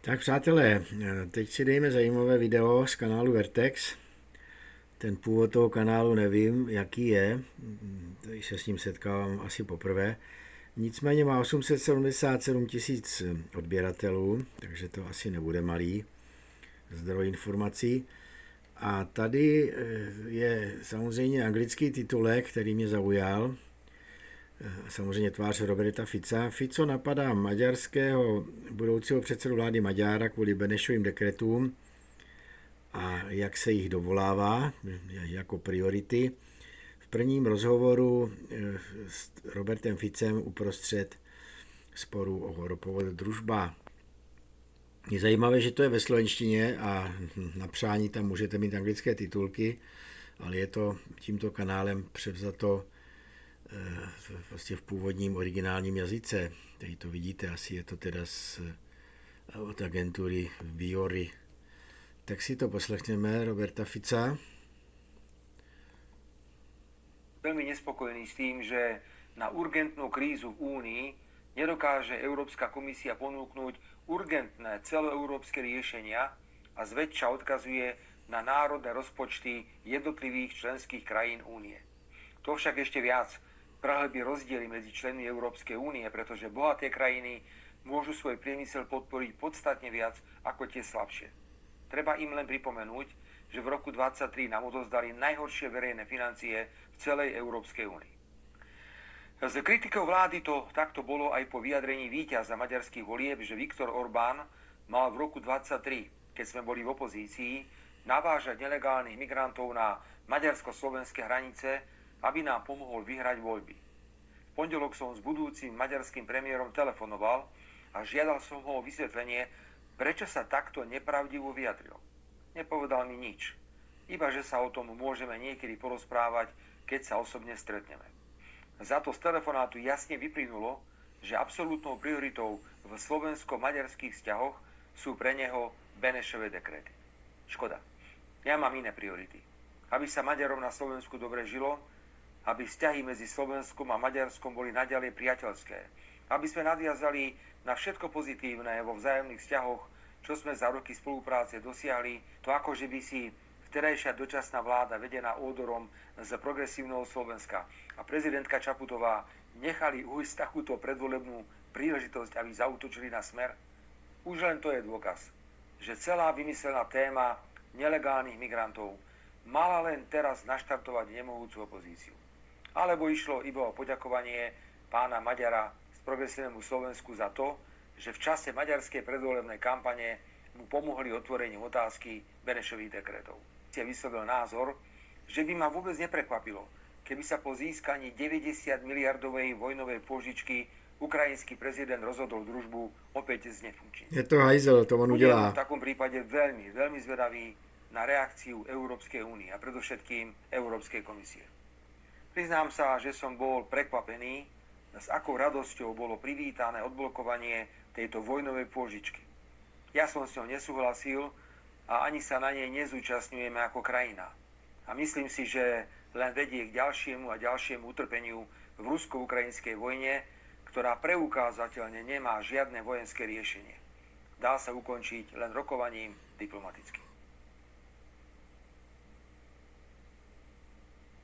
Tak přátelé, teď si dejme zajímavé video z kanálu Vertex. Ten původ toho kanálu nevím, jaký je, tady se s ním setkávám asi poprvé. Nicméně má 877 tisíc odběratelů, takže to asi nebude malý zdroj informací. A tady je samozřejmě anglický titulek, který mě zaujal. Samozřejmě tvář Roberta Fica. Fico napadá maďarského budoucího předsedu vlády Maďára kvůli Benešovým dekretům a jak se jich dovolává jako priority. V prvním rozhovoru s Robertem Ficem uprostřed sporu o ropovod družba. Je zajímavé, že to je ve slovenštině a na přání tam můžete mít anglické titulky, ale je to tímto kanálem převzato vlastně v původním originálním jazyce. Tady to vidíte, asi je to teda od agentury Viory. Tak si to poslechneme, Roberta Fica. Veľmi nespokojný s tým, že na urgentnú krízu v Únii nedokáže Európska komisia ponúknuť urgentné celoeurópske riešenia a zväčša odkazuje na národné rozpočty jednotlivých členských krajín Únie. To však ešte viac prehlbí rozdiely medzi členmi Európskej únie, pretože bohaté krajiny môžu svoj priemysel podporiť podstatne viac ako tie slabšie. Treba im len pripomenúť, že v roku 2023 nám odozdali najhoršie verejné financie v celej Európskej únii. S kritikou vlády to takto bolo aj po vyjadrení víťaza maďarských volieb, že Viktor Orbán mal v roku 2023, keď sme boli v opozícii, navážať nelegálnych migrantov na maďarsko-slovenské hranice, aby nám pomohol vyhrať voľby. V pondelok som s budúcim maďarským premiérom telefonoval a žiadal som ho o vysvetlenie, prečo sa takto nepravdivo vyjadril. Nepovedal mi nič, iba že sa o tom môžeme niekedy porozprávať, keď sa osobne stretneme. Za to z telefonátu jasne vyplynulo, že absolútnou prioritou v slovensko-maďarských vzťahoch sú pre neho Benešové dekréty. Škoda. Ja mám iné priority. Aby sa Maďarom na Slovensku dobre žilo, aby vzťahy medzi Slovenskom a Maďarskom boli naďalej priateľské, aby sme nadviazali na všetko pozitívne vo vzájomných vzťahoch, čo sme za roky spolupráce dosiahli, to ako že by si vterajšia dočasná vláda vedená Ódorom z progresívneho Slovenska a prezidentka Čaputová nechali ujsť takúto predvolebnú príležitosť, aby zaútočili na Smer. Už len to je dôkaz, že celá vymyslená téma nelegálnych migrantov mala len teraz naštartovať nemohúcu opozíciu. Alebo išlo iba o poďakovanie pána Maďara z progresívnemu Slovensku za to, že v čase maďarskej predvolebnej kampane mu pomohli otvorením otázky Benešových dekretov. Vyslovil názor, že by ma vôbec neprekvapilo, keby sa po získaní 90 miliardovej vojnovej pôžičky ukrajinský prezident rozhodol družbu opäť znefunkčniť. Je to hajzel, to on udělá. V takom prípade veľmi, veľmi zvedavý na reakciu Európskej únie a predovšetkým Európskej komisie. Priznám sa, že som bol prekvapený, s akou radosťou bolo privítané odblokovanie tejto vojnovej pôžičky. Ja som s ňou nesúhlasil a ani sa na nej nezúčastňujeme ako krajina. A myslím si, že len vedie k ďalšiemu a ďalšiemu utrpeniu v rusko-ukrajinskej vojne, ktorá preukázateľne nemá žiadne vojenské riešenie. Dá sa ukončiť len rokovaním diplomatickým.